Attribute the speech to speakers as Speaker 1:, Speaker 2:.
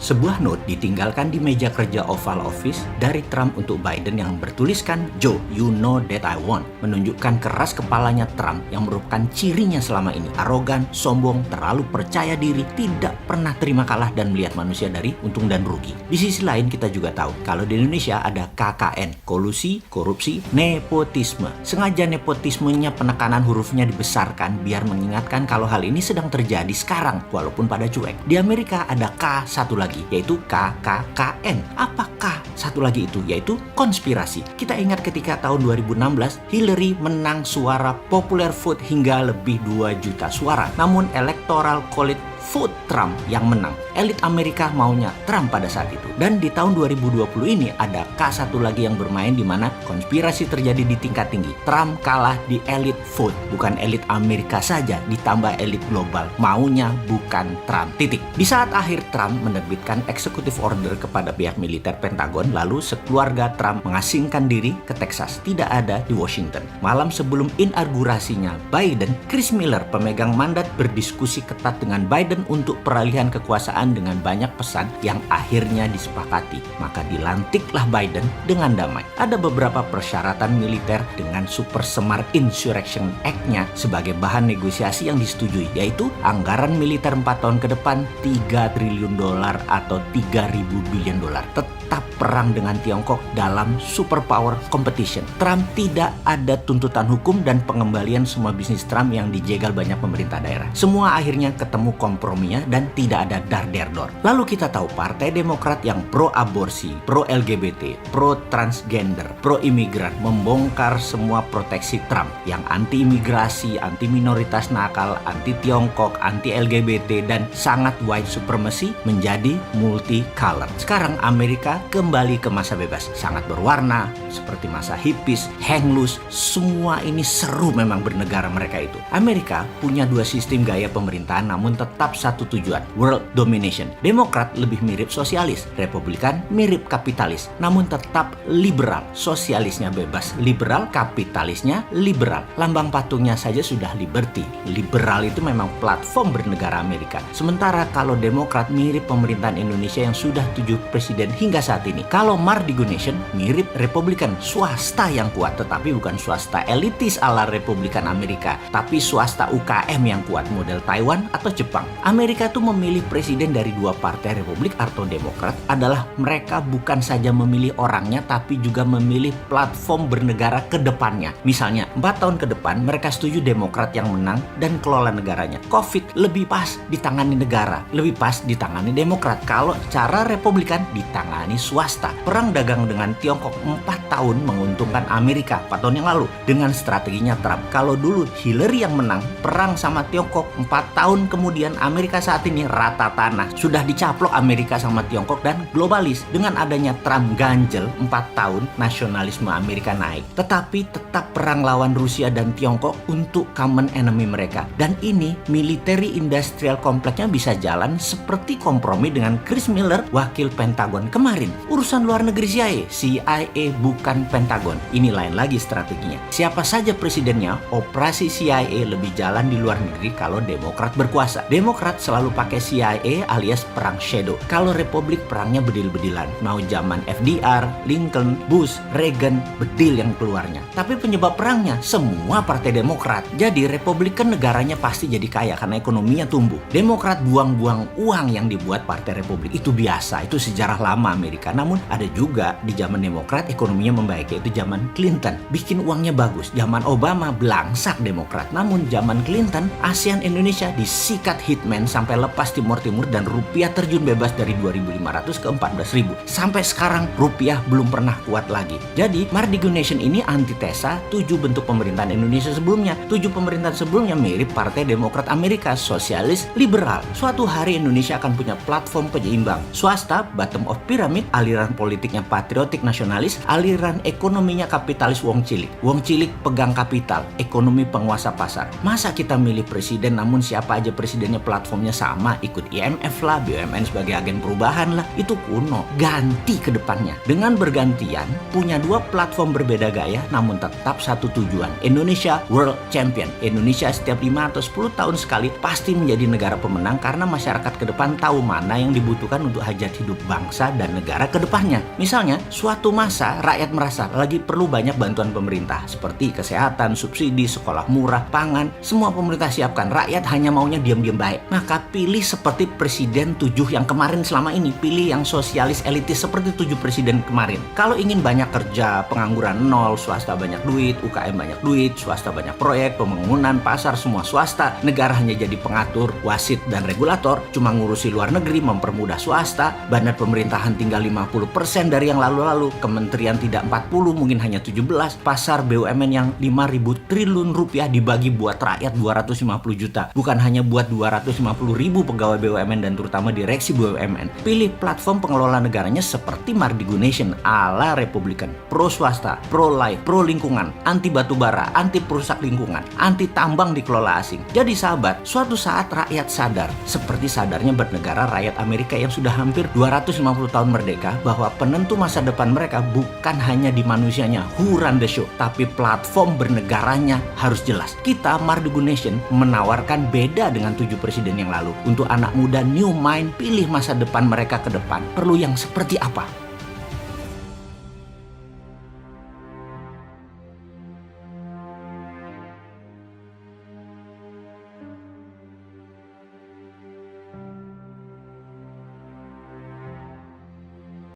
Speaker 1: Sebuah note ditinggalkan di meja kerja Oval Office dari Trump untuk Biden yang bertuliskan, "Joe, you know that I won." Menunjukkan keras kepalanya Trump yang merupakan cirinya selama ini. Arogan, sombong, terlalu percaya diri, tidak pernah terima kalah dan melihat manusia dari untung dan rugi. Di sisi lain kita juga tahu kalau di Indonesia ada KKN, kolusi, korupsi, nepotisme. Sengaja nepotismenya penekanan hurufnya dibesarkan biar mengingatkan kalau hal ini sedang terjadi sekarang walaupun pada cuek. Di Amerika ada K satu lagi, yaitu KKKN. Apa K satu lagi itu? Yaitu konspirasi. Kita ingat ketika tahun 2016 Hillary menang suara popular vote hingga lebih 2 juta suara. Namun electoral college vote Trump yang menang. Elit Amerika maunya Trump pada saat itu. Dan di tahun 2020 ini ada K1 lagi yang bermain di mana konspirasi terjadi di tingkat tinggi. Trump kalah di elit vote. Bukan elit Amerika saja, ditambah elit global. Maunya bukan Trump. Titik. Di saat akhir Trump menerbitkan executive order kepada pihak militer Pentagon, lalu sekeluarga Trump mengasingkan diri ke Texas. Tidak ada di Washington. Malam sebelum inaugurasinya Biden, Chris Miller, pemegang mandat, berdiskusi ketat dengan Biden untuk peralihan kekuasaan dengan banyak pesan yang akhirnya disepakati. Maka dilantiklah Biden dengan damai. Ada beberapa persyaratan militer dengan super semar Insurrection Act-nya sebagai bahan negosiasi yang disetujui, yaitu anggaran militer 4 tahun ke depan $3 triliun atau 3.000 billion dolar. Tetap perang dengan Tiongkok dalam superpower competition. Trump tidak ada tuntutan hukum dan pengembalian semua bisnis Trump yang dijegal banyak pemerintah daerah. Semua akhirnya ketemu komprominya dan tidak ada dar-der-dor. Lalu kita tahu Partai Demokrat yang pro-aborsi, pro-LGBT, pro-transgender, pro-imigran membongkar semua proteksi Trump yang anti-imigrasi, anti-minoritas nakal, anti-Tiongkok, anti-LGBT, dan sangat white supremacy menjadi multicolor. Sekarang Amerika kembali ke masa bebas, sangat berwarna, seperti masa hippies, hang loose, semua ini seru memang bernegara mereka itu. Amerika punya 2 sistem gaya pemerintahan namun tetap satu tujuan, world domination. Demokrat lebih mirip sosialis, Republikan mirip kapitalis, namun tetap liberal. Sosialisnya bebas liberal, kapitalisnya liberal. Lambang patungnya saja sudah liberty. Liberal itu memang platform bernegara Amerika. Sementara kalau Demokrat mirip pemerintahan Indonesia yang sudah 7 presiden hingga saat ini. Kalau Mardigunation mirip Republikan, swasta yang kuat, tetapi bukan swasta elitis ala Republikan Amerika, tapi swasta UKM yang kuat model Taiwan atau Jepang. Amerika tuh memilih presiden dari 2 partai Republik atau Demokrat adalah mereka bukan saja memilih orangnya tapi juga memilih platform bernegara ke depannya. Misalnya 4 tahun ke depan mereka setuju Demokrat yang menang dan kelola negaranya. COVID lebih pas ditangani negara, lebih pas ditangani Demokrat. Kalau cara Republikan ditangani swasta. Perang dagang dengan Tiongkok 4 tahun menguntungkan Amerika 4 tahun yang lalu dengan strateginya Trump. Kalau dulu Hillary yang menang, perang sama Tiongkok 4 tahun kemudian Amerika saat ini rata tanah. Sudah dicaplok Amerika sama Tiongkok dan globalis. Dengan adanya Trump ganjel 4 tahun, nasionalisme Amerika naik. Tetapi tetap perang lawan Rusia dan Tiongkok untuk common enemy mereka. Dan ini military industrial complex-nya bisa jalan seperti kompromi dengan Chris Miller, wakil Pentagon kemarin. Urusan luar negeri CIA bukan Pentagon. Ini lain lagi strateginya. Siapa saja presidennya, operasi CIA lebih jalan di luar negeri kalau Demokrat berkuasa. Demokrat selalu pakai CIA alias perang shadow. Kalau Republik perangnya bedil-bedilan. Mau zaman FDR, Lincoln, Bush, Reagan, bedil yang keluarnya. Tapi penyebab perangnya semua partai Demokrat. Jadi Republikan negaranya pasti jadi kaya karena ekonominya tumbuh. Demokrat buang-buang uang yang dibuat partai Republik. Itu biasa, itu sejarah lama Amerika. Namun ada juga di zaman Demokrat ekonominya membaik, yaitu zaman Clinton. Bikin uangnya bagus. Zaman Obama belangsak Demokrat. Namun zaman Clinton, ASEAN Indonesia disikat hitman sampai lepas Timur dan rupiah terjun bebas dari 2.500 ke 14.000. Sampai sekarang rupiah belum pernah kuat lagi. Jadi Mardigunation ini antitesa 7 bentuk pemerintahan Indonesia sebelumnya. 7 pemerintahan sebelumnya mirip Partai Demokrat Amerika, sosialis, liberal. Suatu hari Indonesia akan punya platform penyeimbang. Swasta, bottom of pyramid, aliran politiknya patriotik nasionalis, aliran ekonominya kapitalis wong cilik. Wong cilik pegang kapital, ekonomi penguasa pasar. Masa kita milih presiden namun siapa aja presidennya platform platformnya sama, ikut IMF lah, BUMN sebagai agen perubahan lah, itu kuno. Ganti ke depannya. Dengan bergantian, punya dua platform berbeda gaya, namun tetap satu tujuan. Indonesia World Champion. Indonesia setiap 5 atau 10 tahun sekali pasti menjadi negara pemenang karena masyarakat ke depan tahu mana yang dibutuhkan untuk hajat hidup bangsa dan negara ke depannya. Misalnya, suatu masa rakyat merasa lagi perlu banyak bantuan pemerintah seperti kesehatan, subsidi, sekolah murah, pangan, semua pemerintah siapkan. Rakyat hanya maunya diam-diam baik. Maka pilih seperti presiden 7 yang kemarin selama ini. Pilih yang sosialis elitis seperti 7 presiden kemarin. Kalau ingin banyak kerja, pengangguran nol, swasta banyak duit, UKM banyak duit, swasta banyak proyek, pembangunan, pasar semua swasta, negara hanya jadi pengatur, wasit, dan regulator, cuma ngurusi luar negeri, mempermudah swasta, badan pemerintahan tinggal 50% dari yang lalu-lalu, kementerian tidak 40, mungkin hanya 17, pasar BUMN yang 5.000 triliun rupiah dibagi buat rakyat 250 juta, bukan hanya buat 250 ribu pegawai BUMN dan terutama direksi BUMN. Pilih platform pengelola negaranya seperti Mardigu Nation ala Republikan, pro swasta, pro life, pro lingkungan, anti batubara, anti perusak lingkungan, anti tambang dikelola asing. Jadi sahabat, suatu saat rakyat sadar, seperti sadarnya bernegara rakyat Amerika yang sudah hampir 250 tahun merdeka, bahwa penentu masa depan mereka bukan hanya di manusianya, who run the show, tapi platform bernegaranya harus jelas. Kita Mardigu Nation menawarkan beda dengan 7 presiden yang lalu. Untuk anak muda new mind, pilih masa depan mereka ke depan. Perlu yang seperti apa?